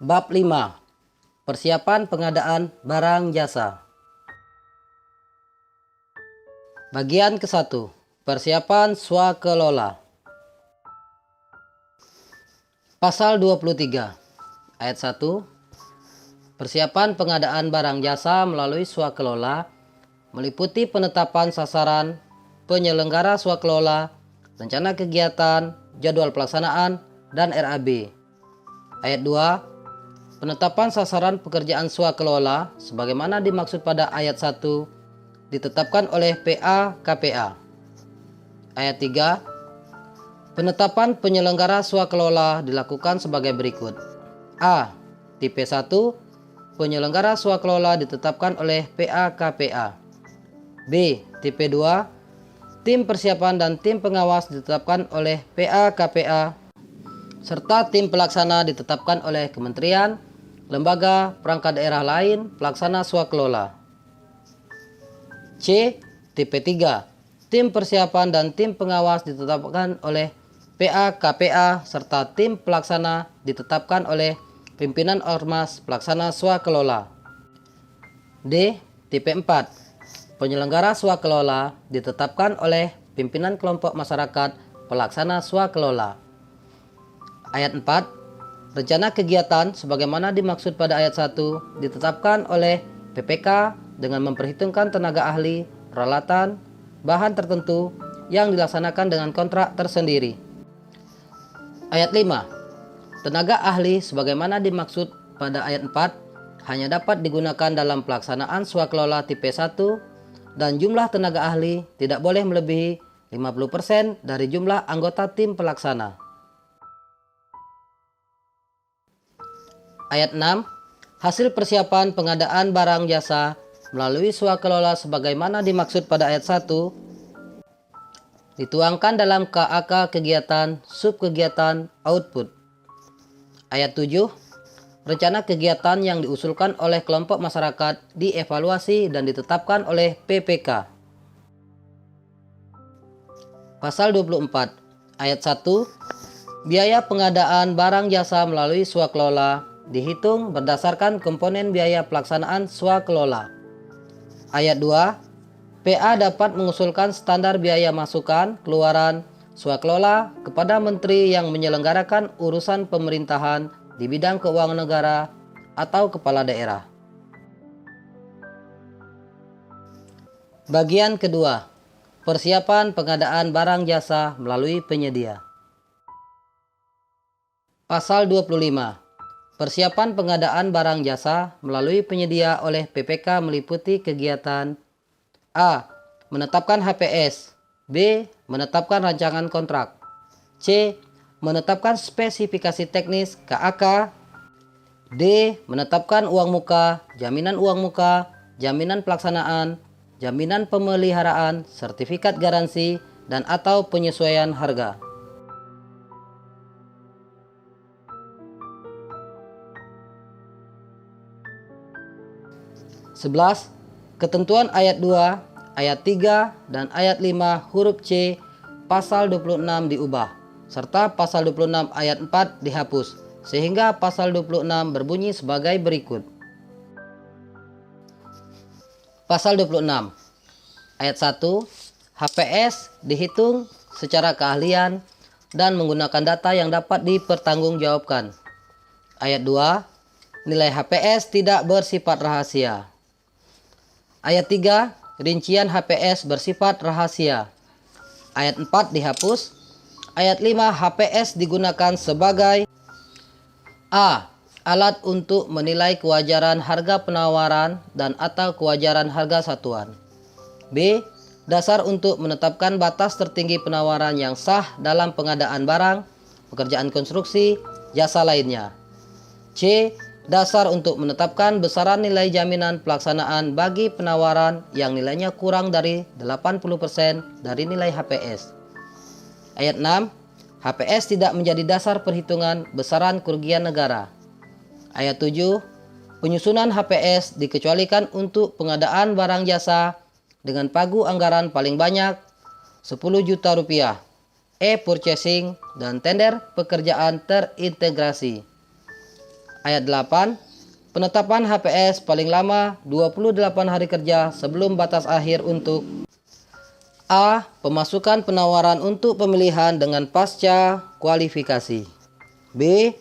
Bab 5. Persiapan pengadaan barang jasa. Bagian ke-1. Persiapan swakelola. Pasal 23 ayat 1. Persiapan pengadaan barang jasa melalui swakelola meliputi penetapan sasaran, penyelenggara swakelola, rencana kegiatan, jadwal pelaksanaan, dan RAB. Ayat 2. Penetapan sasaran pekerjaan swakelola sebagaimana dimaksud pada ayat 1 ditetapkan oleh PA KPA. Ayat 3. Penetapan penyelenggara swakelola dilakukan sebagai berikut. A. Tipe 1. Penyelenggara swakelola ditetapkan oleh PA KPA. B. Tipe 2. Tim persiapan dan tim pengawas ditetapkan oleh PA KPA serta tim pelaksana ditetapkan oleh kementerian, lembaga, perangkat daerah lain pelaksana swakelola. C. Tipe 3. Tim persiapan dan tim pengawas ditetapkan oleh PA KPA serta tim pelaksana ditetapkan oleh pimpinan ormas pelaksana swakelola. D. Tipe 4. Penyelenggara swakelola ditetapkan oleh pimpinan kelompok masyarakat pelaksana swakelola. Ayat 4. Rencana kegiatan sebagaimana dimaksud pada ayat 1 ditetapkan oleh PPK dengan memperhitungkan tenaga ahli, peralatan, bahan tertentu yang dilaksanakan dengan kontrak tersendiri. Ayat 5. Tenaga ahli sebagaimana dimaksud pada ayat 4 hanya dapat digunakan dalam pelaksanaan swakelola tipe 1 dan jumlah tenaga ahli tidak boleh melebihi 50% dari jumlah anggota tim pelaksana. Ayat 6. Hasil persiapan pengadaan barang jasa melalui swakelola sebagaimana dimaksud pada ayat 1 dituangkan dalam KAK kegiatan, subkegiatan, output. Ayat 7. Rencana kegiatan yang diusulkan oleh kelompok masyarakat dievaluasi dan ditetapkan oleh PPK. Pasal 24 ayat 1. Biaya pengadaan barang jasa melalui swakelola dihitung berdasarkan komponen biaya pelaksanaan swakelola. Ayat 2. PA dapat mengusulkan standar biaya masukan keluaran swakelola kepada menteri yang menyelenggarakan urusan pemerintahan di bidang keuangan negara atau kepala daerah. Bagian kedua. Persiapan pengadaan barang jasa melalui penyedia. Pasal 25. Persiapan pengadaan barang jasa melalui penyedia oleh PPK meliputi kegiatan A. Menetapkan HPS. B. Menetapkan rancangan kontrak. C. Menetapkan spesifikasi teknis KAK. D. Menetapkan uang muka, jaminan uang muka, jaminan pelaksanaan, jaminan pemeliharaan, sertifikat garansi, dan atau penyesuaian harga. Ketentuan ayat 2, ayat 3, dan ayat 5 huruf C pasal 26 diubah, serta pasal 26 ayat 4 dihapus, sehingga pasal 26 berbunyi sebagai berikut. Pasal 26 ayat 1. HPS dihitung secara keahlian dan menggunakan data yang dapat dipertanggungjawabkan. Ayat 2. Nilai HPS tidak bersifat rahasia. Ayat 3. Rincian HPS bersifat rahasia. Ayat 4 dihapus. Ayat 5. HPS digunakan sebagai A. Alat untuk menilai kewajaran harga penawaran dan atau kewajaran harga satuan. B. Dasar untuk menetapkan batas tertinggi penawaran yang sah dalam pengadaan barang, pekerjaan konstruksi, jasa lainnya. C. Dasar untuk menetapkan besaran nilai jaminan pelaksanaan bagi penawaran yang nilainya kurang dari 80% dari nilai HPS. Ayat 6. HPS tidak menjadi dasar perhitungan besaran kerugian negara. Ayat 7. Penyusunan HPS dikecualikan untuk pengadaan barang jasa dengan pagu anggaran paling banyak 10 juta rupiah, e-purchasing, dan tender pekerjaan terintegrasi. Ayat 8. Penetapan HPS paling lama 28 hari kerja sebelum batas akhir untuk A. Pemasukan penawaran untuk pemilihan dengan pasca kualifikasi. B.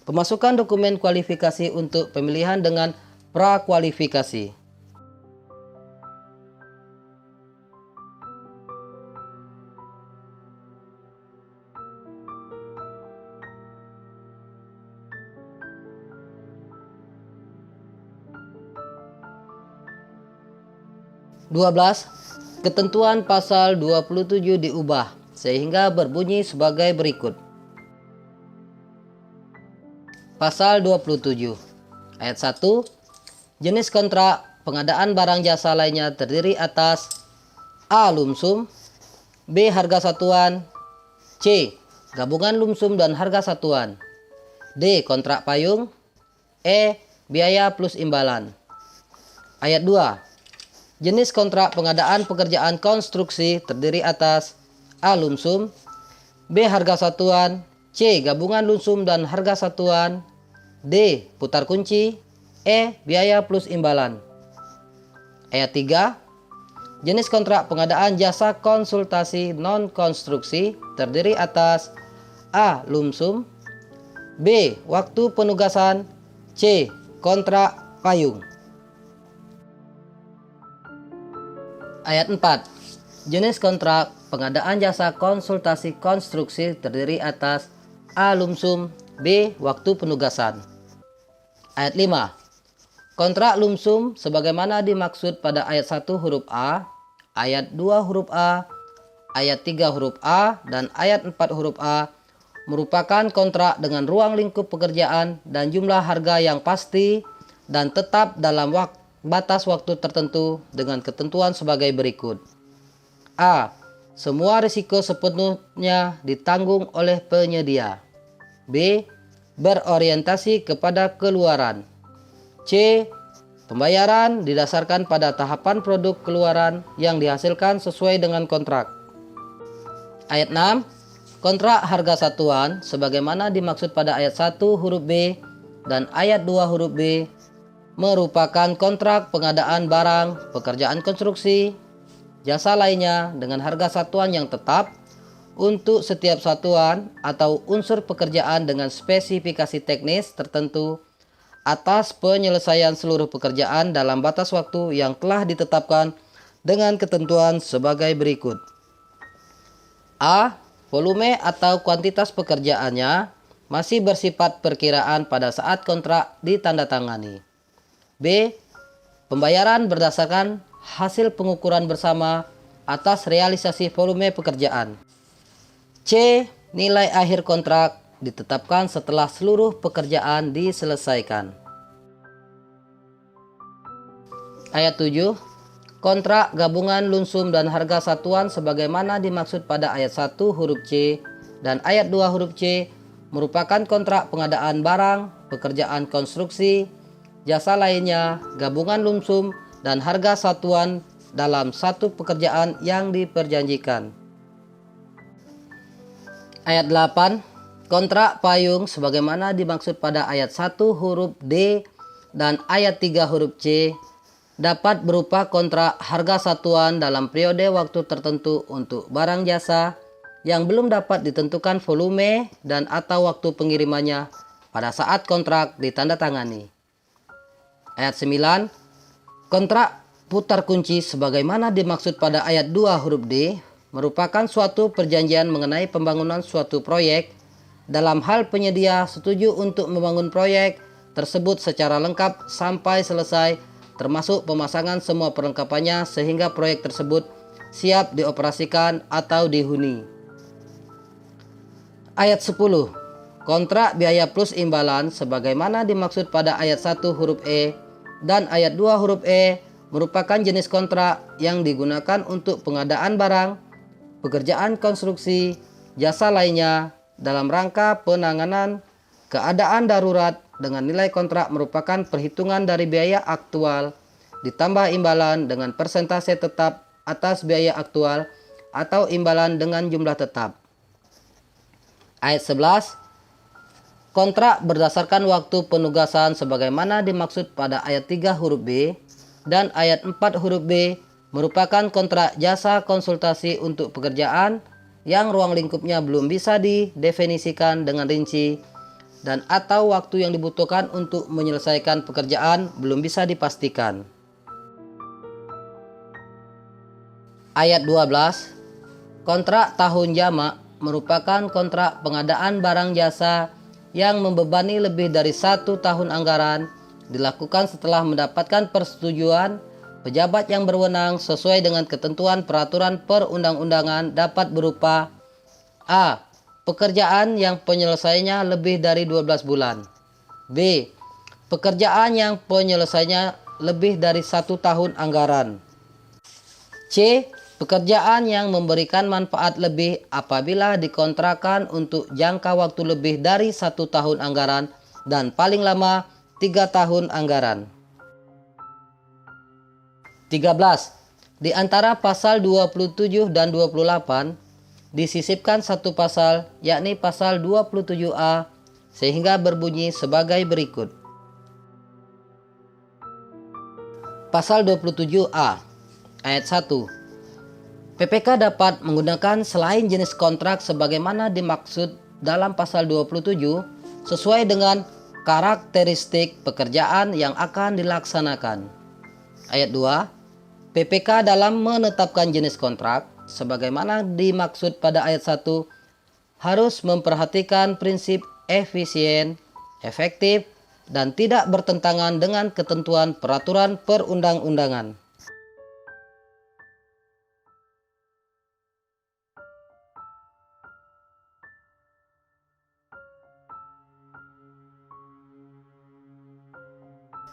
Pemasukan dokumen kualifikasi untuk pemilihan dengan prakualifikasi. Ketentuan pasal 27 diubah sehingga berbunyi sebagai berikut. Pasal 27 ayat 1. Jenis kontrak pengadaan barang jasa lainnya terdiri atas A. Lumsum, B. Harga satuan, C. Gabungan lumsum dan harga satuan, D. Kontrak payung, E. Biaya plus imbalan. Ayat 2. Jenis kontrak pengadaan pekerjaan konstruksi terdiri atas A. Lumsum, B. Harga satuan, C. Gabungan lumsum dan harga satuan, D. Putar kunci, E. Biaya plus imbalan. Ayat 3. Jenis kontrak pengadaan jasa konsultasi non-konstruksi terdiri atas A. Lumsum, B. Waktu penugasan, C. Kontrak payung. Ayat 4. Jenis kontrak pengadaan jasa konsultasi konstruksi terdiri atas A. Lumsum, B. Waktu penugasan. Ayat 5. Kontrak lumsum sebagaimana dimaksud pada ayat 1 huruf A, ayat 2 huruf A, ayat 3 huruf A, dan ayat 4 huruf A merupakan kontrak dengan ruang lingkup pekerjaan dan jumlah harga yang pasti dan tetap dalam batas waktu tertentu dengan ketentuan sebagai berikut. A. Semua risiko sepenuhnya ditanggung oleh penyedia. B. Berorientasi kepada keluaran. C. Pembayaran didasarkan pada tahapan produk keluaran yang dihasilkan sesuai dengan kontrak. Ayat 6. Kontrak harga satuan sebagaimana dimaksud pada ayat 1 huruf B dan ayat 2 huruf B merupakan kontrak pengadaan barang, pekerjaan konstruksi, jasa lainnya dengan harga satuan yang tetap untuk setiap satuan atau unsur pekerjaan dengan spesifikasi teknis tertentu atas penyelesaian seluruh pekerjaan dalam batas waktu yang telah ditetapkan dengan ketentuan sebagai berikut. A. Volume atau kuantitas pekerjaannya masih bersifat perkiraan pada saat kontrak ditandatangani. B. Pembayaran berdasarkan hasil pengukuran bersama atas realisasi volume pekerjaan. C. Nilai akhir kontrak ditetapkan setelah seluruh pekerjaan diselesaikan. Ayat 7. Kontrak gabungan lumsum dan harga satuan sebagaimana dimaksud pada ayat 1 huruf C dan ayat 2 huruf C merupakan kontrak pengadaan barang, pekerjaan konstruksi, jasa lainnya, gabungan lumsum, dan harga satuan dalam satu pekerjaan yang diperjanjikan. Ayat 8. Kontrak payung sebagaimana dimaksud pada ayat 1 huruf D dan ayat 3 huruf C dapat berupa kontrak harga satuan dalam periode waktu tertentu untuk barang jasa yang belum dapat ditentukan volume dan atau waktu pengirimannya pada saat kontrak ditandatangani. Ayat 9. Kontrak putar kunci sebagaimana dimaksud pada ayat 2 huruf D merupakan suatu perjanjian mengenai pembangunan suatu proyek dalam hal penyedia setuju untuk membangun proyek tersebut secara lengkap sampai selesai termasuk pemasangan semua perlengkapannya sehingga proyek tersebut siap dioperasikan atau dihuni. Ayat 10. Kontrak biaya plus imbalan sebagaimana dimaksud pada ayat 1 huruf E dan ayat 2 huruf E merupakan jenis kontrak yang digunakan untuk pengadaan barang, pekerjaan konstruksi, jasa lainnya dalam rangka penanganan keadaan darurat dengan nilai kontrak merupakan perhitungan dari biaya aktual ditambah imbalan dengan persentase tetap atas biaya aktual atau imbalan dengan jumlah tetap. Ayat 11. Kontrak berdasarkan waktu penugasan sebagaimana dimaksud pada ayat 3 huruf B dan ayat 4 huruf B merupakan kontrak jasa konsultasi untuk pekerjaan yang ruang lingkupnya belum bisa didefinisikan dengan rinci dan atau waktu yang dibutuhkan untuk menyelesaikan pekerjaan belum bisa dipastikan. Ayat 12. Kontrak tahun jamak merupakan kontrak pengadaan barang jasa yang membebani lebih dari 1 tahun anggaran, dilakukan setelah mendapatkan persetujuan pejabat yang berwenang sesuai dengan ketentuan peraturan perundang-undangan, dapat berupa A. Pekerjaan yang penyelesaiannya lebih dari 12 bulan. B. Pekerjaan yang penyelesaiannya lebih dari 1 tahun anggaran. C. Pekerjaan yang memberikan manfaat lebih apabila dikontrakkan untuk jangka waktu lebih dari 1 tahun anggaran dan paling lama 3 tahun anggaran. 13. Di antara pasal 27 dan 28 disisipkan satu pasal, yakni pasal 27A, sehingga berbunyi sebagai berikut. Pasal 27A ayat 1. PPK dapat menggunakan selain jenis kontrak sebagaimana dimaksud dalam pasal 27 sesuai dengan karakteristik pekerjaan yang akan dilaksanakan. Ayat 2. PPK dalam menetapkan jenis kontrak sebagaimana dimaksud pada ayat 1 harus memperhatikan prinsip efisien, efektif, dan tidak bertentangan dengan ketentuan peraturan perundang-undangan.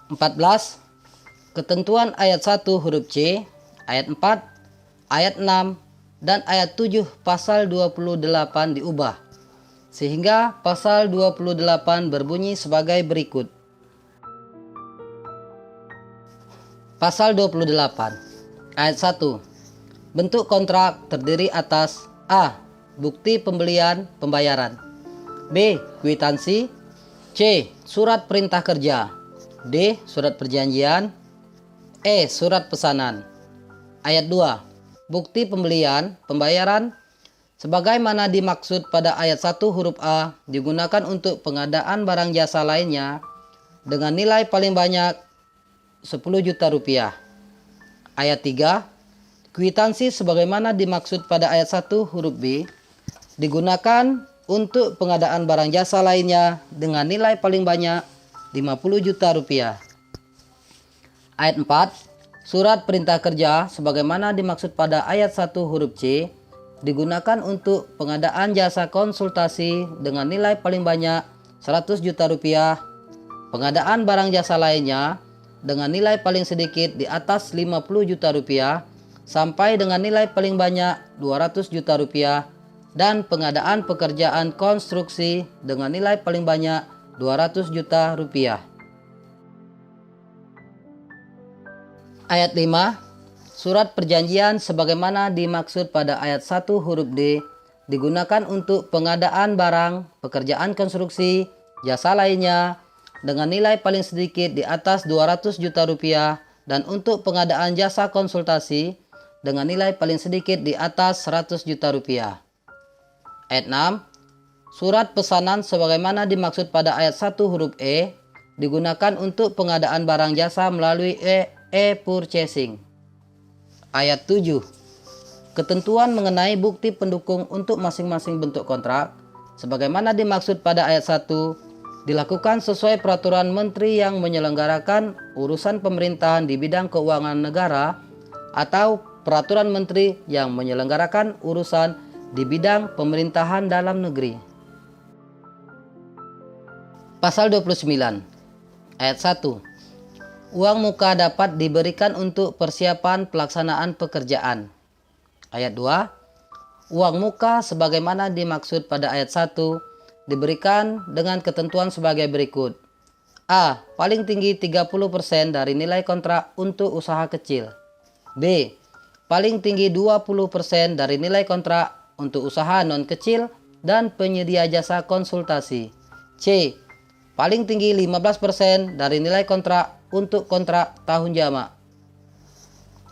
Empat belas. Ketentuan ayat 1 huruf C, ayat 4, ayat 6, dan ayat 7 pasal 28 diubah, sehingga pasal 28 berbunyi sebagai berikut. Pasal 28, ayat 1. Bentuk kontrak terdiri atas A. Bukti pembelian pembayaran, B. Kwitansi, C. Surat perintah kerja, D. Surat perjanjian, E. Surat pesanan. Ayat 2. Bukti pembelian pembayaran sebagaimana dimaksud pada ayat 1 huruf A digunakan untuk pengadaan barang jasa lainnya dengan nilai paling banyak 10 juta rupiah. Ayat 3. Kwitansi sebagaimana dimaksud pada ayat 1 huruf B digunakan untuk pengadaan barang jasa lainnya dengan nilai paling banyak 50 juta rupiah. Ayat 4. Surat perintah kerja sebagaimana dimaksud pada ayat 1 huruf C digunakan untuk pengadaan jasa konsultasi dengan nilai paling banyak 100 juta rupiah, pengadaan barang jasa lainnya dengan nilai paling sedikit di atas 50 juta rupiah sampai dengan nilai paling banyak 200 juta rupiah, dan pengadaan pekerjaan konstruksi dengan nilai paling banyak 200 juta rupiah. Ayat 5. Surat perjanjian sebagaimana dimaksud pada ayat 1 huruf D digunakan untuk pengadaan barang, pekerjaan konstruksi, jasa lainnya dengan nilai paling sedikit di atas 200 juta rupiah dan untuk pengadaan jasa konsultasi dengan nilai paling sedikit di atas 100 juta rupiah. Ayat 6. Surat pesanan sebagaimana dimaksud pada ayat 1 huruf E digunakan untuk pengadaan barang jasa melalui e-purchasing. Ayat 7. Ketentuan mengenai bukti pendukung untuk masing-masing bentuk kontrak sebagaimana dimaksud pada ayat 1 dilakukan sesuai peraturan menteri yang menyelenggarakan urusan pemerintahan di bidang keuangan negara atau peraturan menteri yang menyelenggarakan urusan di bidang pemerintahan dalam negeri. Pasal 29 ayat 1. Uang muka dapat diberikan untuk persiapan pelaksanaan pekerjaan. Ayat 2. Uang muka sebagaimana dimaksud pada ayat 1 diberikan dengan ketentuan sebagai berikut. A. Paling tinggi 30% dari nilai kontrak untuk usaha kecil. B. Paling tinggi 20% dari nilai kontrak untuk usaha non kecil dan penyedia jasa konsultasi. C. Paling tinggi 15% dari nilai kontrak untuk kontrak tahun jamak.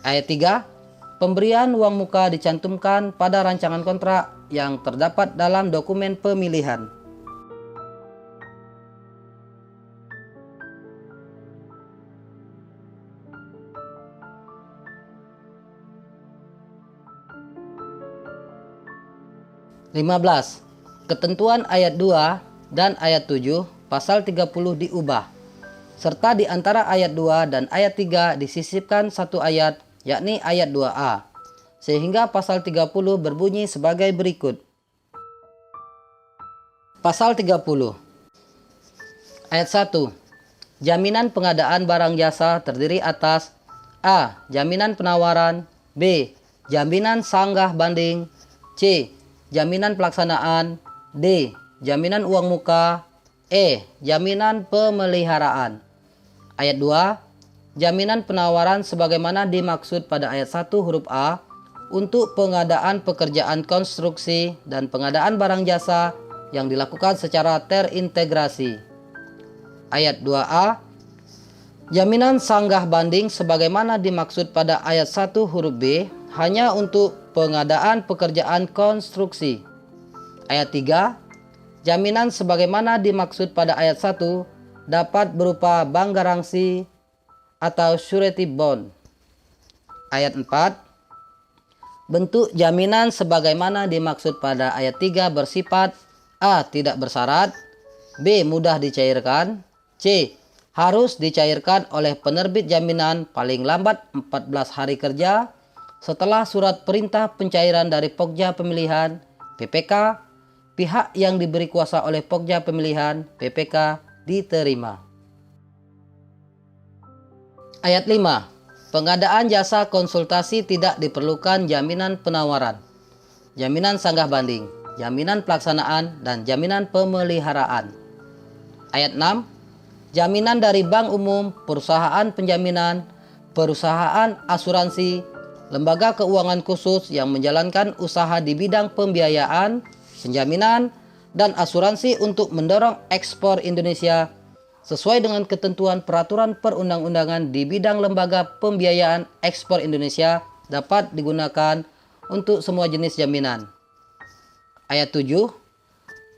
Ayat 3. Pemberian uang muka dicantumkan pada rancangan kontrak yang terdapat dalam dokumen pemilihan. (15) Ketentuan ayat 2 dan ayat 7 pasal 30 diubah, serta di antara ayat 2 dan ayat 3 disisipkan satu ayat, yakni ayat 2a, sehingga pasal 30 berbunyi sebagai berikut. Pasal 30 Ayat 1. Jaminan pengadaan barang jasa terdiri atas A. Jaminan penawaran, B. Jaminan sanggah banding, C. Jaminan pelaksanaan, D. Jaminan uang muka, E. Jaminan pemeliharaan. Ayat 2. Jaminan penawaran sebagaimana dimaksud pada ayat 1 huruf A untuk pengadaan pekerjaan konstruksi dan pengadaan barang jasa yang dilakukan secara terintegrasi. Ayat 2a. Jaminan sanggah banding sebagaimana dimaksud pada ayat 1 huruf B hanya untuk pengadaan pekerjaan konstruksi. Ayat 3. Jaminan sebagaimana dimaksud pada ayat 1 dapat berupa bank garansi atau surety bond. Ayat 4. Bentuk jaminan sebagaimana dimaksud pada ayat 3 bersifat A. Tidak bersyarat, B. Mudah dicairkan, C. Harus dicairkan oleh penerbit jaminan paling lambat 14 hari kerja setelah surat perintah pencairan dari Pokja Pemilihan (PPK) pihak yang diberi kuasa oleh Pokja Pemilihan (PPK) diterima. Ayat 5. Pengadaan jasa konsultasi tidak diperlukan jaminan penawaran, jaminan sanggah banding, jaminan pelaksanaan, dan jaminan pemeliharaan. Ayat 6. Jaminan dari bank umum, perusahaan penjaminan, perusahaan asuransi, lembaga keuangan khusus yang menjalankan usaha di bidang pembiayaan, penjaminan, dan asuransi untuk mendorong ekspor Indonesia sesuai dengan ketentuan peraturan perundang-undangan di bidang lembaga pembiayaan ekspor Indonesia dapat digunakan untuk semua jenis jaminan. Ayat 7.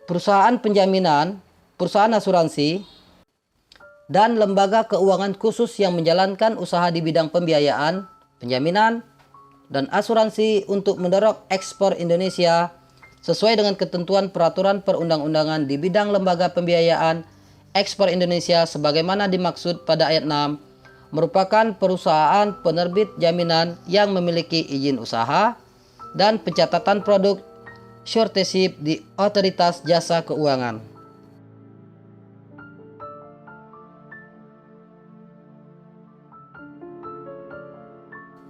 Perusahaan penjaminan, perusahaan asuransi, dan lembaga keuangan khusus yang menjalankan usaha di bidang pembiayaan, penjaminan, dan asuransi untuk mendorong ekspor Indonesia sesuai dengan ketentuan peraturan perundang-undangan di bidang lembaga pembiayaan ekspor Indonesia sebagaimana dimaksud pada ayat 6 merupakan perusahaan penerbit jaminan yang memiliki izin usaha dan pencatatan produk shortship di Otoritas Jasa Keuangan.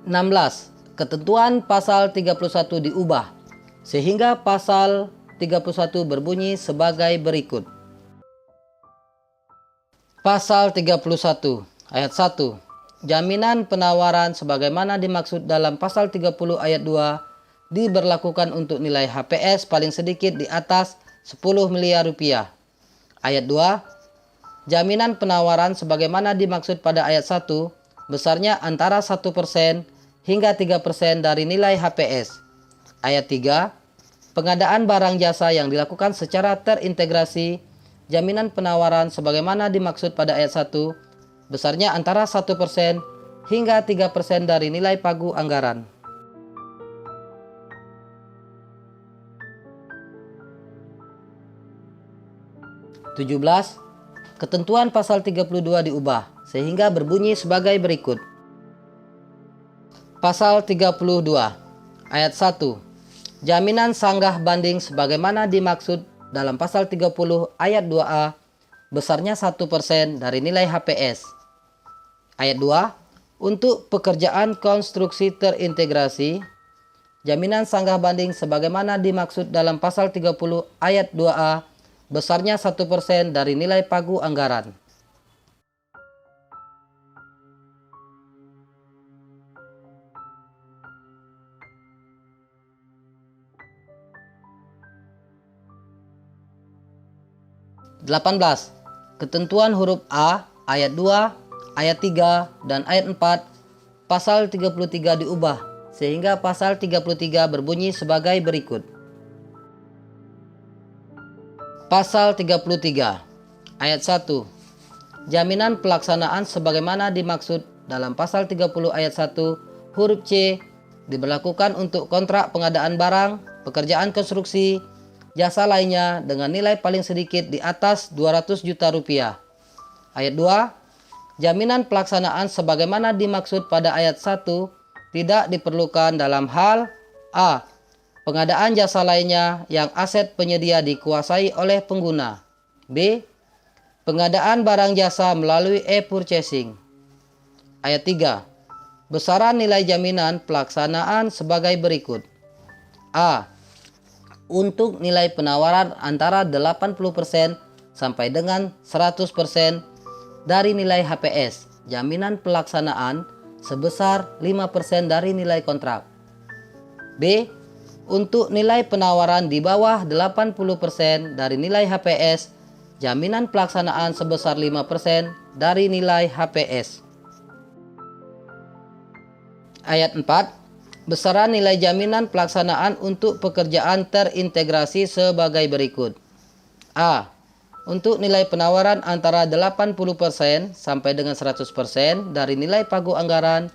16. Ketentuan pasal 31 diubah sehingga pasal 31 berbunyi sebagai berikut. Pasal 31 ayat 1. Jaminan penawaran sebagaimana dimaksud dalam pasal 30 ayat 2 diberlakukan untuk nilai HPS paling sedikit di atas 10 miliar rupiah. Ayat 2. Jaminan penawaran sebagaimana dimaksud pada ayat 1 besarnya antara 1% hingga 3% dari nilai HPS. Ayat 3. Pengadaan barang jasa yang dilakukan secara terintegrasi, jaminan penawaran sebagaimana dimaksud pada ayat 1 besarnya antara 1% hingga 3% dari nilai pagu anggaran. (17) Ketentuan pasal 32 diubah sehingga berbunyi sebagai berikut. Pasal 32 ayat 1. Jaminan sanggah banding sebagaimana dimaksud dalam pasal 30 ayat 2a besarnya 1% dari nilai HPS. Ayat 2. Untuk pekerjaan konstruksi terintegrasi, jaminan sanggah banding sebagaimana dimaksud dalam pasal 30 ayat 2a besarnya 1% dari nilai pagu anggaran. 18. Ketentuan huruf A, ayat 2, ayat 3, dan ayat 4, pasal 33 diubah, sehingga pasal 33 berbunyi sebagai berikut. Pasal 33, ayat 1. Jaminan pelaksanaan sebagaimana dimaksud dalam pasal 30 ayat 1, huruf C, diberlakukan untuk kontrak pengadaan barang, pekerjaan konstruksi, jasa lainnya dengan nilai paling sedikit di atas 200 juta rupiah. Ayat 2. Jaminan pelaksanaan sebagaimana dimaksud pada ayat 1 tidak diperlukan dalam hal A. Pengadaan jasa lainnya yang aset penyedia dikuasai oleh pengguna. B. Pengadaan barang jasa melalui e-purchasing. Ayat 3. Besaran nilai jaminan pelaksanaan sebagai berikut. A. Untuk nilai penawaran antara 80% sampai dengan 100% dari nilai HPS, jaminan pelaksanaan sebesar 5% dari nilai kontrak. B. Untuk nilai penawaran di bawah 80% dari nilai HPS, jaminan pelaksanaan sebesar 5% dari nilai HPS. Ayat 4. Besaran nilai jaminan pelaksanaan untuk pekerjaan terintegrasi sebagai berikut. A. Untuk nilai penawaran antara 80% sampai dengan 100% dari nilai pagu anggaran,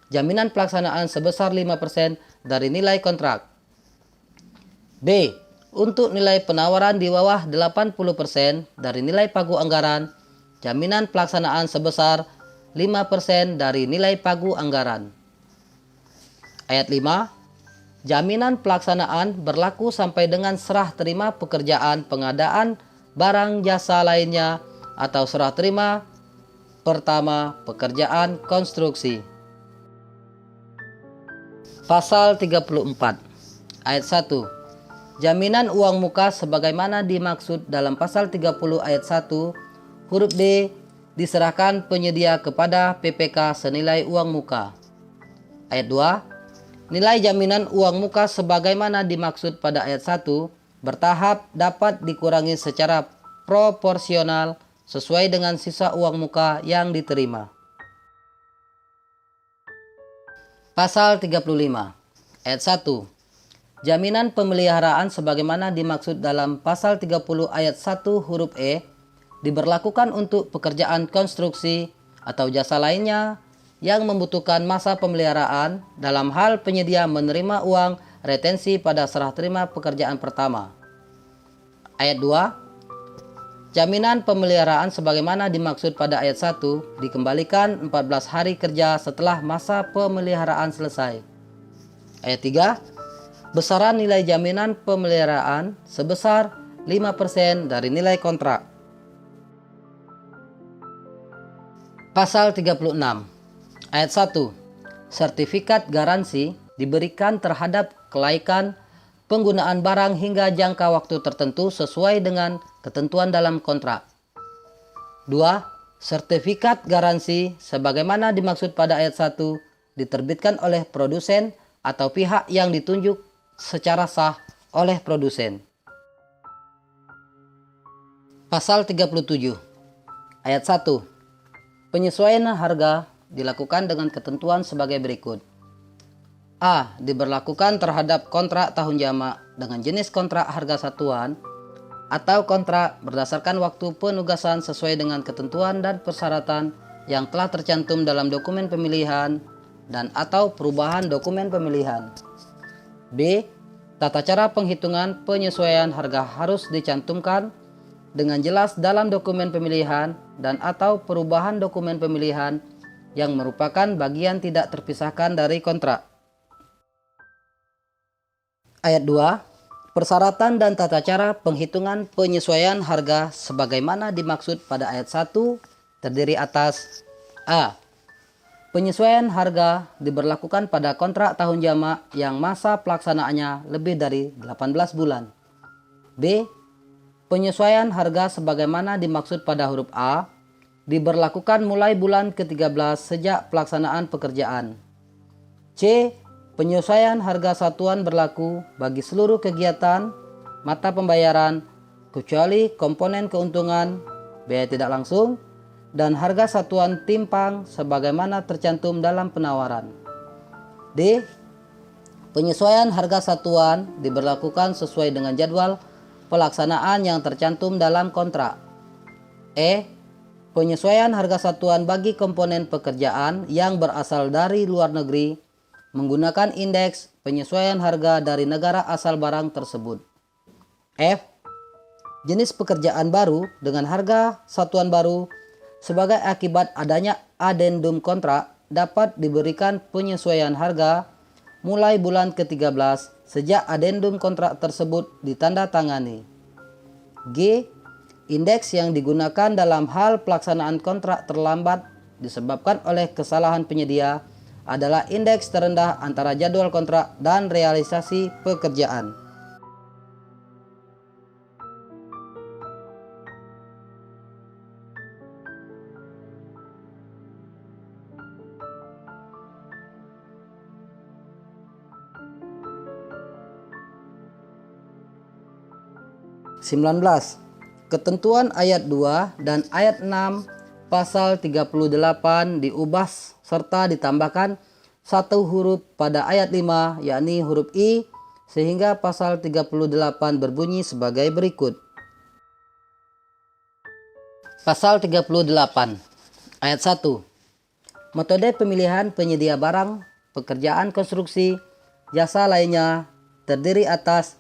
jaminan pelaksanaan sebesar 5% dari nilai kontrak. B. Untuk nilai penawaran di bawah 80% dari nilai pagu anggaran, jaminan pelaksanaan sebesar 5% dari nilai pagu anggaran. Ayat 5. Jaminan pelaksanaan berlaku sampai dengan serah terima pekerjaan pengadaan barang jasa lainnya atau serah terima pertama pekerjaan konstruksi. Pasal 34, ayat 1. Jaminan uang muka sebagaimana dimaksud dalam pasal 30 ayat 1, huruf D, diserahkan penyedia kepada PPK senilai uang muka. Ayat 2. Nilai jaminan uang muka sebagaimana dimaksud pada ayat 1 bertahap dapat dikurangi secara proporsional sesuai dengan sisa uang muka yang diterima. Pasal 35, ayat 1. Jaminan pemeliharaan sebagaimana dimaksud dalam pasal 30 ayat 1 huruf E diberlakukan untuk pekerjaan konstruksi atau jasa lainnya yang membutuhkan masa pemeliharaan dalam hal penyedia menerima uang retensi pada serah terima pekerjaan pertama. Ayat 2. Jaminan pemeliharaan sebagaimana dimaksud pada ayat 1 dikembalikan 14 hari kerja setelah masa pemeliharaan selesai. Ayat 3. Besaran nilai jaminan pemeliharaan sebesar 5% dari nilai kontrak. Pasal 36, ayat 1. Sertifikat garansi diberikan terhadap kelaikan penggunaan barang hingga jangka waktu tertentu sesuai dengan ketentuan dalam kontrak. 2. Sertifikat garansi sebagaimana dimaksud pada ayat 1 diterbitkan oleh produsen atau pihak yang ditunjuk secara sah oleh produsen. Pasal 37, ayat 1. Penyesuaian harga dilakukan dengan ketentuan sebagai berikut. A. Diberlakukan terhadap kontrak tahun jamak dengan jenis kontrak harga satuan atau kontrak berdasarkan waktu penugasan sesuai dengan ketentuan dan persyaratan yang telah tercantum dalam dokumen pemilihan dan atau perubahan dokumen pemilihan. B. Tata cara penghitungan penyesuaian harga harus dicantumkan dengan jelas dalam dokumen pemilihan dan atau perubahan dokumen pemilihan yang merupakan bagian tidak terpisahkan dari kontrak. Ayat 2. Persyaratan dan tata cara penghitungan penyesuaian harga sebagaimana dimaksud pada ayat 1 terdiri atas A. Penyesuaian harga diberlakukan pada kontrak tahun jamak yang masa pelaksanaannya lebih dari 18 bulan. B. Penyesuaian harga sebagaimana dimaksud pada huruf A diberlakukan mulai bulan ke-13 sejak pelaksanaan pekerjaan. C. Penyesuaian harga satuan berlaku bagi seluruh kegiatan, mata pembayaran, kecuali komponen keuntungan, biaya tidak langsung, dan harga satuan timpang sebagaimana tercantum dalam penawaran. D. Penyesuaian harga satuan diberlakukan sesuai dengan jadwal pelaksanaan yang tercantum dalam kontrak. E. Penyesuaian harga satuan bagi komponen pekerjaan yang berasal dari luar negeri menggunakan indeks penyesuaian harga dari negara asal barang tersebut. F. Jenis pekerjaan baru dengan harga satuan baru sebagai akibat adanya adendum kontrak dapat diberikan penyesuaian harga mulai bulan ke-13 sejak adendum kontrak tersebut ditandatangani. G. Indeks yang digunakan dalam hal pelaksanaan kontrak terlambat disebabkan oleh kesalahan penyedia adalah indeks terendah antara jadwal kontrak dan realisasi pekerjaan. Ketentuan ayat 2 dan ayat 6 pasal 38 diubah serta ditambahkan satu huruf pada ayat 5 yakni huruf I sehingga pasal 38 berbunyi sebagai berikut. Pasal 38 ayat 1. Metode pemilihan penyedia barang, pekerjaan konstruksi, jasa lainnya terdiri atas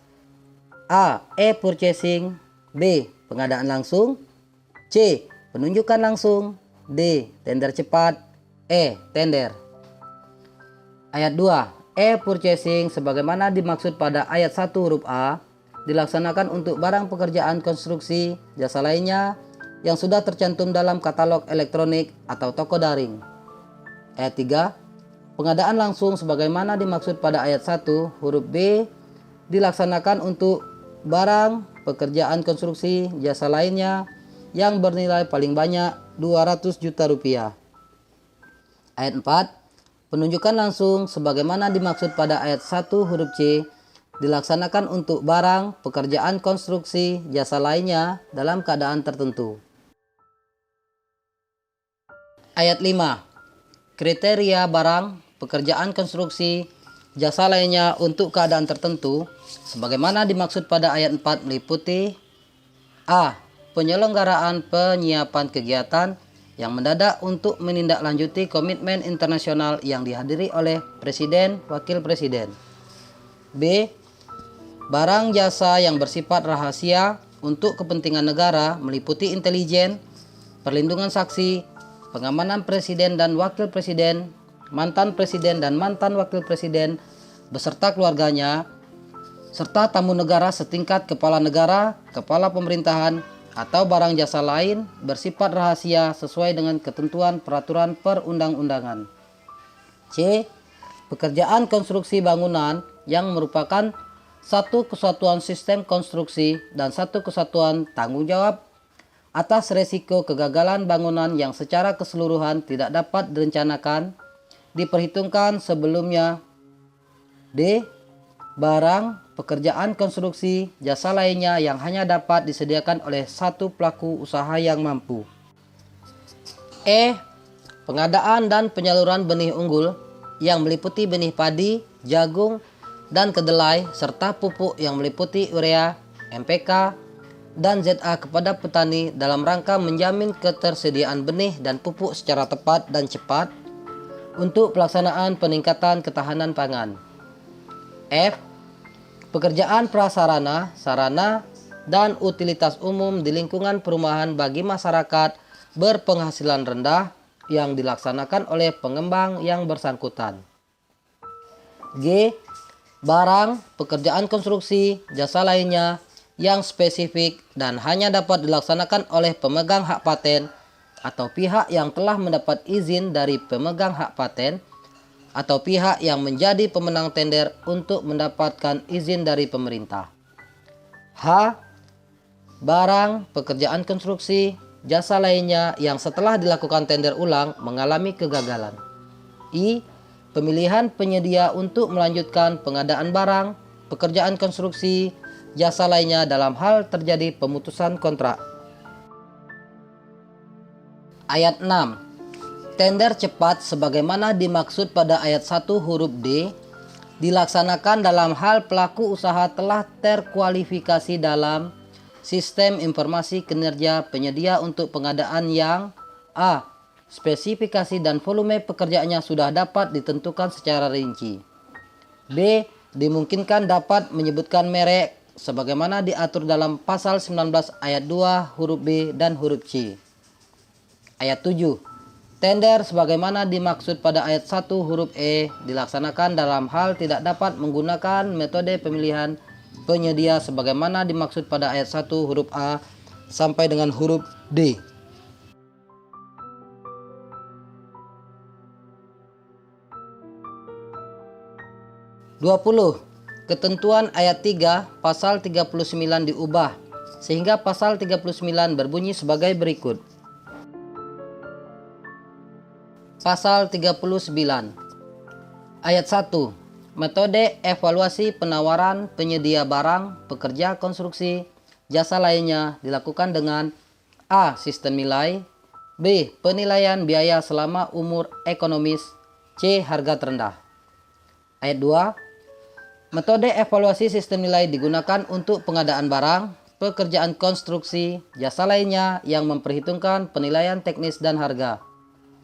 A. E-purchasing, B. Pengadaan langsung, C. Penunjukan langsung, D. Tender cepat, E. Tender. Ayat 2. E-purchasing sebagaimana dimaksud pada ayat 1 huruf A dilaksanakan untuk barang pekerjaan konstruksi, jasa lainnya yang sudah tercantum dalam katalog elektronik atau toko daring. Ayat 3. Pengadaan langsung sebagaimana dimaksud pada ayat 1 huruf B dilaksanakan untuk barang, pekerjaan konstruksi, jasa lainnya yang bernilai paling banyak 200 juta rupiah. Ayat 4. Penunjukan langsung sebagaimana dimaksud pada ayat 1 huruf C dilaksanakan untuk barang, pekerjaan konstruksi, jasa lainnya dalam keadaan tertentu. Ayat 5. Kriteria barang, pekerjaan konstruksi, jasa lainnya untuk keadaan tertentu sebagaimana dimaksud pada ayat 4 meliputi A. Penyelenggaraan penyiapan kegiatan yang mendadak untuk menindaklanjuti komitmen internasional yang dihadiri oleh Presiden, Wakil Presiden. B. Barang jasa yang bersifat rahasia untuk kepentingan negara meliputi intelijen, perlindungan saksi, pengamanan Presiden dan Wakil Presiden, mantan Presiden dan mantan Wakil Presiden beserta keluarganya, serta tamu negara setingkat kepala negara, kepala pemerintahan, atau barang jasa lain bersifat rahasia sesuai dengan ketentuan peraturan perundang-undangan. C. Pekerjaan konstruksi bangunan yang merupakan satu kesatuan sistem konstruksi dan satu kesatuan tanggung jawab atas resiko kegagalan bangunan yang secara keseluruhan tidak dapat direncanakan, diperhitungkan sebelumnya. D. Barang, pekerjaan konstruksi, jasa lainnya yang hanya dapat disediakan oleh satu pelaku usaha yang mampu. E. Pengadaan dan penyaluran benih unggul yang meliputi benih padi, jagung, dan kedelai serta pupuk yang meliputi urea, MPK, dan ZA kepada petani dalam rangka menjamin ketersediaan benih dan pupuk secara tepat dan cepat untuk pelaksanaan peningkatan ketahanan pangan. F. Pekerjaan prasarana, sarana, dan utilitas umum di lingkungan perumahan bagi masyarakat berpenghasilan rendah yang dilaksanakan oleh pengembang yang bersangkutan. G. Barang, pekerjaan konstruksi, jasa lainnya yang spesifik dan hanya dapat dilaksanakan oleh pemegang hak paten atau pihak yang telah mendapat izin dari pemegang hak paten atau pihak yang menjadi pemenang tender untuk mendapatkan izin dari pemerintah. H. Barang, pekerjaan konstruksi, jasa lainnya yang setelah dilakukan tender ulang mengalami kegagalan. I. Pemilihan penyedia untuk melanjutkan pengadaan barang, pekerjaan konstruksi, jasa lainnya dalam hal terjadi pemutusan kontrak. Ayat 6. Tender cepat sebagaimana dimaksud pada ayat 1 huruf D dilaksanakan dalam hal pelaku usaha telah terkualifikasi dalam sistem informasi kinerja penyedia untuk pengadaan yang A. Spesifikasi dan volume pekerjaannya sudah dapat ditentukan secara rinci. B. Dimungkinkan dapat menyebutkan merek sebagaimana diatur dalam pasal 19 ayat 2 huruf B dan huruf C. Ayat 7. Tender sebagaimana dimaksud pada ayat 1 huruf E dilaksanakan dalam hal tidak dapat menggunakan metode pemilihan penyedia sebagaimana dimaksud pada ayat 1 huruf A sampai dengan huruf D. Ketentuan ayat 3 pasal 39 diubah sehingga pasal 39 berbunyi sebagai berikut. Pasal 39 ayat 1. Metode evaluasi penawaran penyedia barang, pekerja konstruksi, jasa lainnya dilakukan dengan A. Sistem nilai, B. Penilaian biaya selama umur ekonomis, C. Harga terendah. Ayat 2. Metode evaluasi sistem nilai digunakan untuk pengadaan barang, pekerjaan konstruksi, jasa lainnya yang memperhitungkan penilaian teknis dan harga.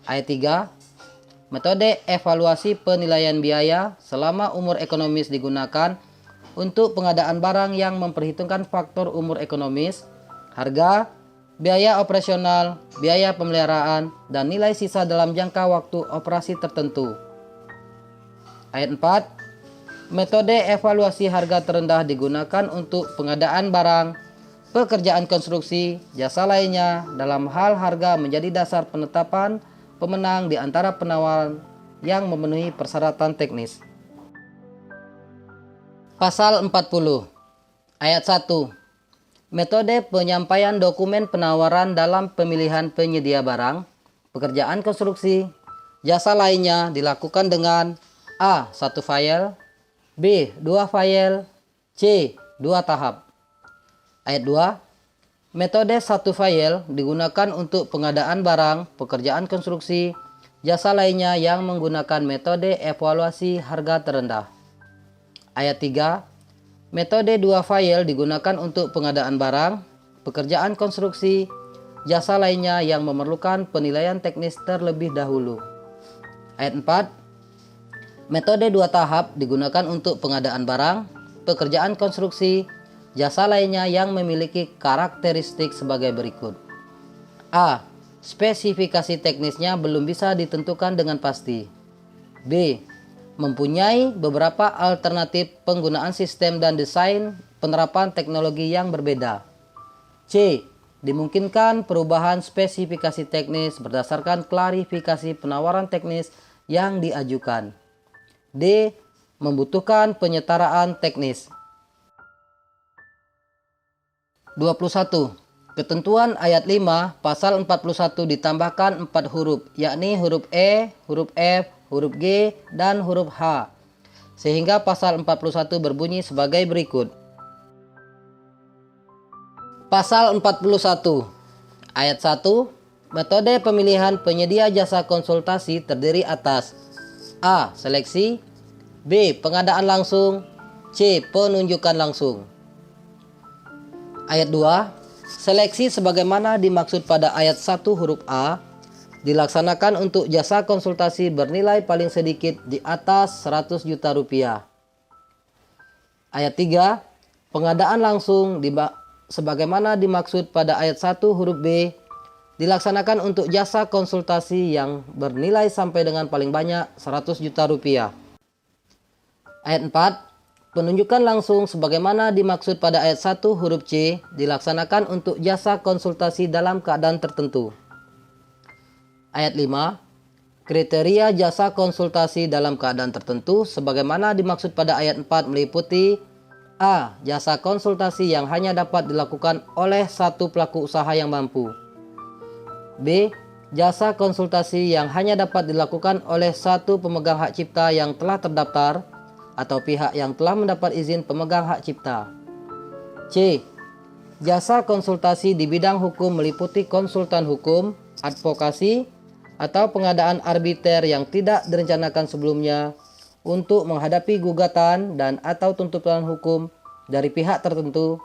Ayat 3. Metode evaluasi penilaian biaya selama umur ekonomis digunakan untuk pengadaan barang yang memperhitungkan faktor umur ekonomis, harga, biaya operasional, biaya pemeliharaan, dan nilai sisa dalam jangka waktu operasi tertentu. Ayat 4. Metode evaluasi harga terendah digunakan untuk pengadaan barang, pekerjaan konstruksi, jasa lainnya dalam hal harga menjadi dasar penetapan pemenang di antara penawaran yang memenuhi persyaratan teknis. Pasal 40 ayat 1. Metode penyampaian dokumen penawaran dalam pemilihan penyedia barang, pekerjaan konstruksi, jasa lainnya dilakukan dengan A. 1 file, B. 2 file, C. 2 tahap. Ayat 2. Metode 1 file digunakan untuk pengadaan barang, pekerjaan konstruksi, jasa lainnya yang menggunakan metode evaluasi harga terendah. Ayat 3. Metode 2 file digunakan untuk pengadaan barang, pekerjaan konstruksi, jasa lainnya yang memerlukan penilaian teknis terlebih dahulu. Ayat 4. Metode 2 tahap digunakan untuk pengadaan barang, pekerjaan konstruksi, jasa lainnya yang memiliki karakteristik sebagai berikut. A. Spesifikasi teknisnya belum bisa ditentukan dengan pasti. B. Mempunyai beberapa alternatif penggunaan sistem dan desain penerapan teknologi yang berbeda. C. Dimungkinkan perubahan spesifikasi teknis berdasarkan klarifikasi penawaran teknis yang diajukan. D. Membutuhkan penyetaraan teknis. 21. Ketentuan ayat 5 pasal 41 ditambahkan 4 huruf, yakni huruf E, huruf F, huruf G, dan huruf H. Sehingga pasal 41 berbunyi sebagai berikut. Pasal 41 ayat 1. Metode pemilihan penyedia jasa konsultasi terdiri atas A. Seleksi, B. Pengadaan langsung, C. Penunjukan langsung. Ayat 2. Seleksi sebagaimana dimaksud pada ayat 1 huruf A dilaksanakan untuk jasa konsultasi bernilai paling sedikit di atas 100 juta rupiah. Ayat 3. Pengadaan langsung sebagaimana dimaksud pada ayat 1 huruf B dilaksanakan untuk jasa konsultasi yang bernilai sampai dengan paling banyak 100 juta rupiah. Ayat 4. Penunjukan langsung sebagaimana dimaksud pada ayat 1 huruf C dilaksanakan untuk jasa konsultasi dalam keadaan tertentu. Ayat 5. Kriteria jasa konsultasi dalam keadaan tertentu sebagaimana dimaksud pada ayat 4 meliputi A. Jasa konsultasi yang hanya dapat dilakukan oleh satu pelaku usaha yang mampu. B. Jasa konsultasi yang hanya dapat dilakukan oleh satu pemegang hak cipta yang telah terdaftar atau pihak yang telah mendapat izin pemegang hak cipta. C. Jasa konsultasi di bidang hukum meliputi konsultan hukum, advokasi, atau pengadaan arbiter yang tidak direncanakan sebelumnya untuk menghadapi gugatan dan atau tuntutan hukum dari pihak tertentu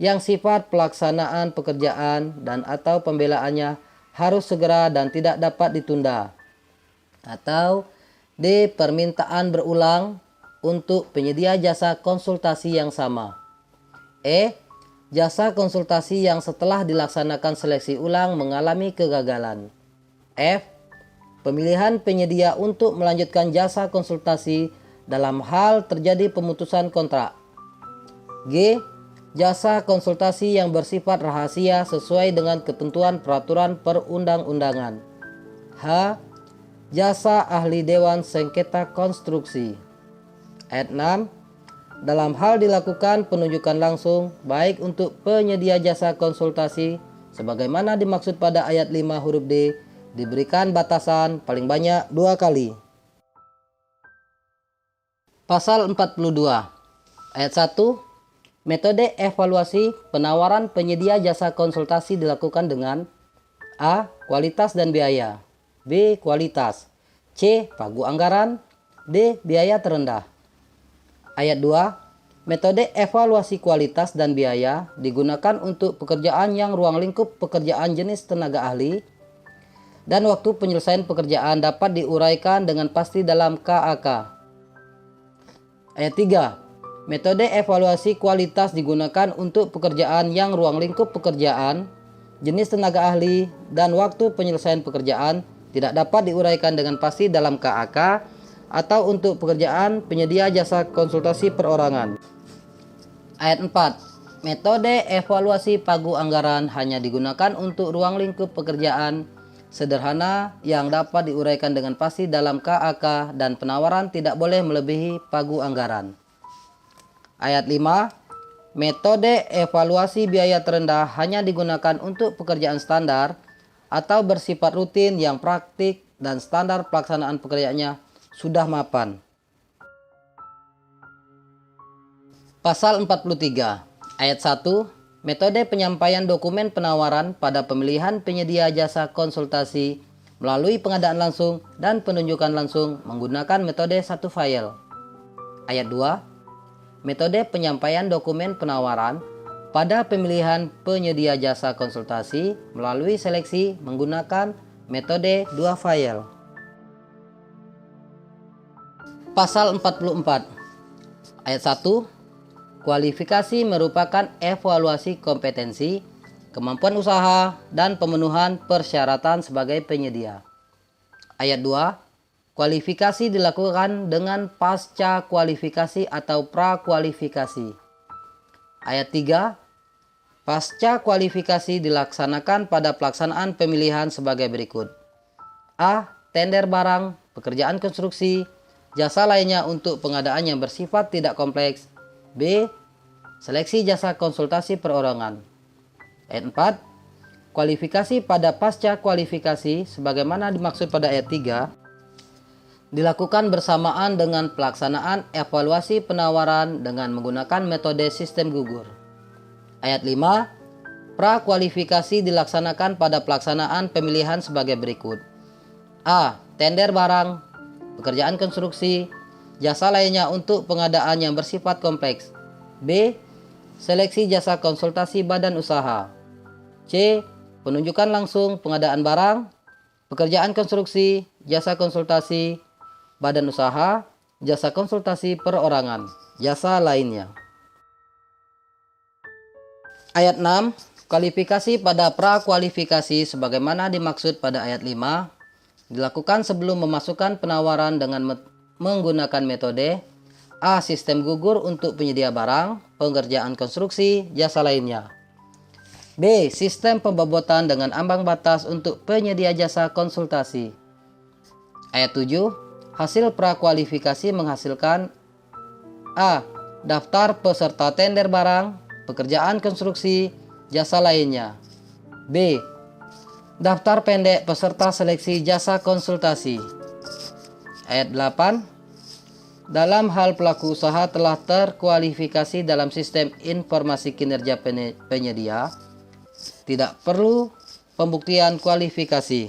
yang sifat pelaksanaan pekerjaan dan atau pembelaannya harus segera dan tidak dapat ditunda. Atau D. Permintaan berulang untuk penyedia jasa konsultasi yang sama. E. Jasa konsultasi yang setelah dilaksanakan seleksi ulang mengalami kegagalan. F. Pemilihan penyedia untuk melanjutkan jasa konsultasi dalam hal terjadi pemutusan kontrak. G. Jasa konsultasi yang bersifat rahasia sesuai dengan ketentuan peraturan perundang-undangan. H. Jasa ahli Dewan Sengketa Konstruksi. Ayat 6. Dalam hal dilakukan penunjukan langsung, baik untuk penyedia jasa konsultasi, sebagaimana dimaksud pada ayat 5 huruf D, diberikan batasan paling banyak 2 kali. Pasal 42. Ayat 1. Metode evaluasi penawaran penyedia jasa konsultasi dilakukan dengan A. Kualitas dan biaya. B. Kualitas. C. Pagu anggaran. D. Biaya terendah. Ayat 2. Metode evaluasi kualitas dan biaya digunakan untuk pekerjaan yang ruang lingkup pekerjaan jenis tenaga ahli dan waktu penyelesaian pekerjaan dapat diuraikan dengan pasti dalam KAK. Ayat 3. Metode evaluasi kualitas digunakan untuk pekerjaan yang ruang lingkup pekerjaan jenis tenaga ahli dan waktu penyelesaian pekerjaan tidak dapat diuraikan dengan pasti dalam KAK atau untuk pekerjaan penyedia jasa konsultasi perorangan. Ayat 4. Metode evaluasi pagu anggaran hanya digunakan untuk ruang lingkup pekerjaan sederhana yang dapat diuraikan dengan pasti dalam KAK dan penawaran tidak boleh melebihi pagu anggaran. Ayat 5. Metode evaluasi biaya terendah hanya digunakan untuk pekerjaan standar atau bersifat rutin yang praktik dan standar pelaksanaan pekerjaannya sudah mapan. Pasal 43. Ayat 1. Metode penyampaian dokumen penawaran pada pemilihan penyedia jasa konsultasi melalui pengadaan langsung dan penunjukan langsung menggunakan metode satu file. Ayat 2. Metode penyampaian dokumen penawaran pada pemilihan penyedia jasa konsultasi melalui seleksi menggunakan metode 2 file. Pasal 44. Ayat 1. Kualifikasi merupakan evaluasi kompetensi, kemampuan usaha, dan pemenuhan persyaratan sebagai penyedia. Ayat 2. Kualifikasi dilakukan dengan pasca kualifikasi atau prakualifikasi. Ayat 3. Pasca kualifikasi dilaksanakan pada pelaksanaan pemilihan sebagai berikut. A. Tender barang, pekerjaan konstruksi, jasa lainnya untuk pengadaan yang bersifat tidak kompleks. B. Seleksi jasa konsultasi perorangan. Ayat 4. Kualifikasi pada pasca kualifikasi sebagaimana dimaksud pada ayat 3 dilakukan bersamaan dengan pelaksanaan evaluasi penawaran dengan menggunakan metode sistem gugur. Ayat 5. Prakualifikasi dilaksanakan pada pelaksanaan pemilihan sebagai berikut. A. Tender barang, pekerjaan konstruksi, jasa lainnya untuk pengadaan yang bersifat kompleks. B. Seleksi jasa konsultasi badan usaha. C. Penunjukan langsung pengadaan barang, pekerjaan konstruksi, jasa konsultasi, badan usaha, jasa konsultasi perorangan, jasa lainnya. Ayat 6. Kualifikasi pada prakualifikasi sebagaimana dimaksud pada ayat 5 dilakukan sebelum memasukkan penawaran dengan menggunakan metode A. Sistem gugur untuk penyedia barang, pengerjaan konstruksi, jasa lainnya. B. Sistem pembobotan dengan ambang batas untuk penyedia jasa konsultasi. Ayat 7. Hasil prakualifikasi menghasilkan A. Daftar peserta tender barang, pekerjaan konstruksi, jasa lainnya. B. Daftar pendek peserta seleksi jasa konsultasi. Ayat 8. dalam hal pelaku usaha telah terkualifikasi dalam sistem informasi kinerja penyedia, tidak perlu pembuktian kualifikasi.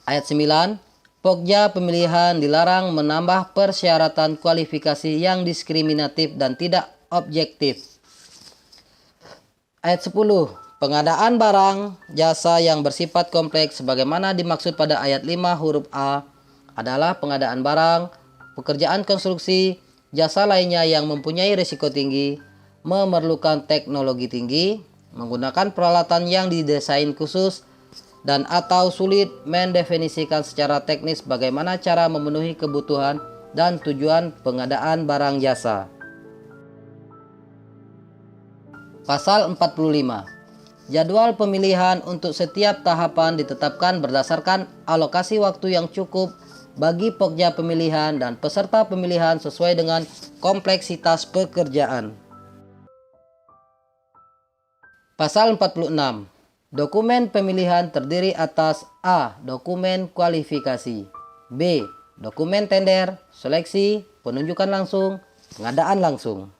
Ayat 9. Pokja pemilihan dilarang menambah persyaratan kualifikasi yang diskriminatif dan tidak objektif. Ayat 10. Pengadaan barang jasa yang bersifat kompleks sebagaimana dimaksud pada ayat 5 huruf A adalah pengadaan barang, pekerjaan konstruksi, jasa lainnya yang mempunyai risiko tinggi, memerlukan teknologi tinggi, menggunakan peralatan yang didesain khusus, dan atau sulit mendefinisikan secara teknis bagaimana cara memenuhi kebutuhan dan tujuan pengadaan barang jasa. Pasal 45. Jadwal pemilihan untuk setiap tahapan ditetapkan berdasarkan alokasi waktu yang cukup bagi pokja pemilihan dan peserta pemilihan sesuai dengan kompleksitas pekerjaan. Pasal 46. Dokumen pemilihan terdiri atas A. Dokumen kualifikasi, B. Dokumen tender, seleksi, penunjukan langsung, pengadaan langsung.